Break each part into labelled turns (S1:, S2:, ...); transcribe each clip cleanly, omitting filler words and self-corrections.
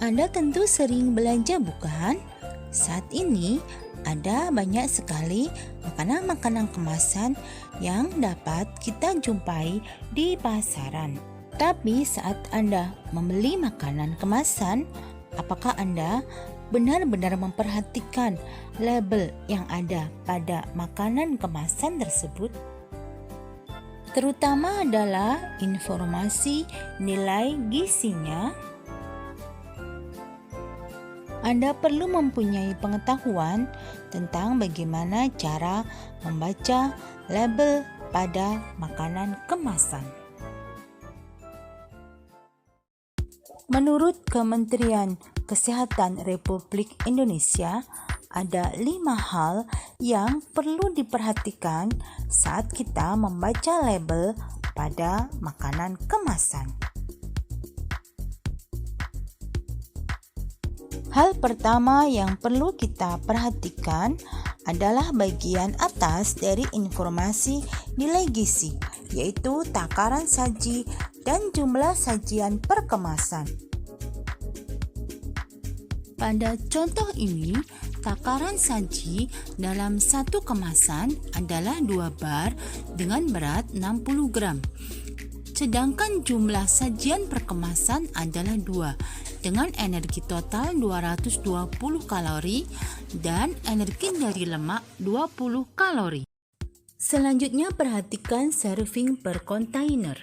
S1: Anda tentu sering belanja, bukan? Saat ini ada banyak sekali makanan-makanan kemasan yang dapat kita jumpai di pasaran. Tapi saat Anda membeli makanan kemasan, apakah Anda benar-benar memperhatikan label yang ada pada makanan kemasan tersebut? Terutama adalah informasi nilai gizinya. Anda perlu mempunyai pengetahuan tentang bagaimana cara membaca label pada makanan kemasan. Menurut Kementerian Kesehatan Republik Indonesia, ada 5 hal yang perlu diperhatikan saat kita membaca label pada makanan kemasan. Hal pertama yang perlu kita perhatikan adalah bagian atas dari informasi nilai gizi, yaitu takaran saji dan jumlah sajian per kemasan. Pada contoh ini, takaran saji dalam satu kemasan adalah 2 bar dengan berat 60 gram. Sedangkan jumlah sajian per kemasan adalah 2 dengan energi total 220 kalori dan energi dari lemak 20 kalori. Selanjutnya perhatikan serving per kontainer.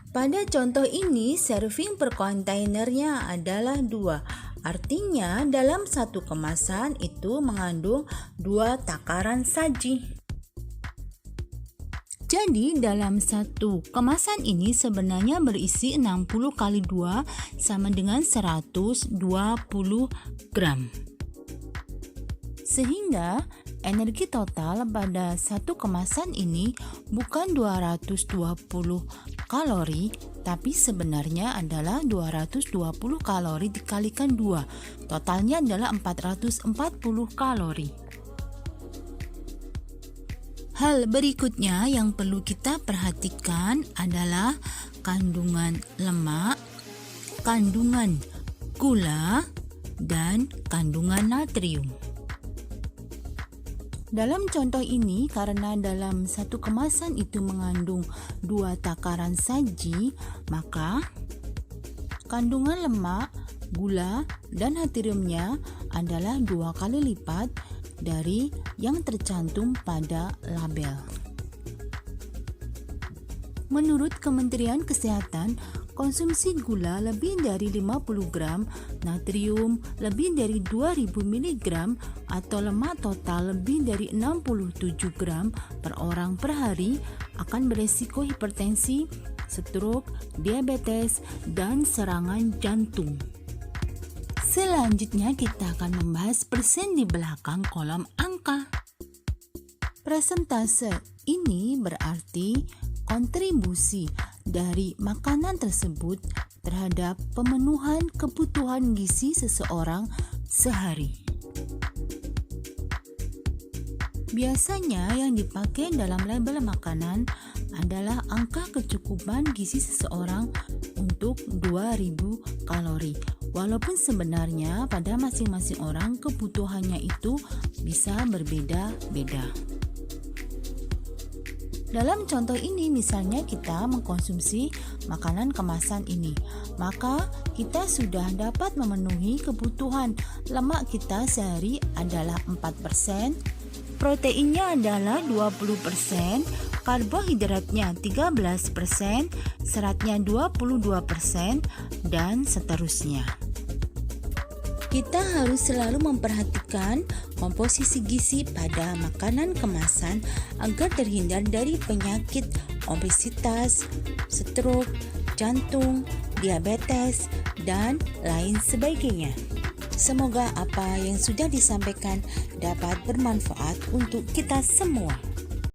S1: Pada contoh ini serving per kontainernya adalah 2. Artinya dalam satu kemasan itu mengandung 2 takaran saji. Jadi dalam satu kemasan ini sebenarnya berisi 60 kali 2 sama dengan 120 gram. Sehingga energi total pada satu kemasan ini bukan 220 kalori, tapi sebenarnya adalah 220 kalori dikalikan 2. Totalnya adalah 440 kalori. Hal berikutnya yang perlu kita perhatikan adalah kandungan lemak, kandungan gula, dan kandungan natrium. Dalam contoh ini, karena dalam satu kemasan itu mengandung 2 takaran saji, maka kandungan lemak, gula, dan natriumnya adalah 2 kali lipat dari yang tercantum pada label. Menurut Kementerian Kesehatan, konsumsi gula lebih dari 50 gram, natrium lebih dari 2000 mg, atau lemak total lebih dari 67 gram per orang per hari akan beresiko hipertensi, stroke, diabetes, dan serangan jantung. Selanjutnya kita akan membahas persen di belakang kolom angka. Persentase ini berarti kontribusi dari makanan tersebut terhadap pemenuhan kebutuhan gizi seseorang sehari. Biasanya yang dipakai dalam label makanan adalah angka kecukupan gizi seseorang untuk 2000 kalori. Walaupun sebenarnya pada masing-masing orang kebutuhannya itu bisa berbeda-beda. Dalam contoh ini misalnya kita mengkonsumsi makanan kemasan ini, maka kita sudah dapat memenuhi kebutuhan lemak kita sehari adalah 4%, proteinnya adalah 20%, karbohidratnya 13%, seratnya 22%, dan seterusnya. Kita harus selalu memperhatikan komposisi gizi pada makanan kemasan agar terhindar dari penyakit obesitas, stroke, jantung, diabetes, dan lain sebagainya. Semoga apa yang sudah disampaikan dapat bermanfaat untuk kita semua.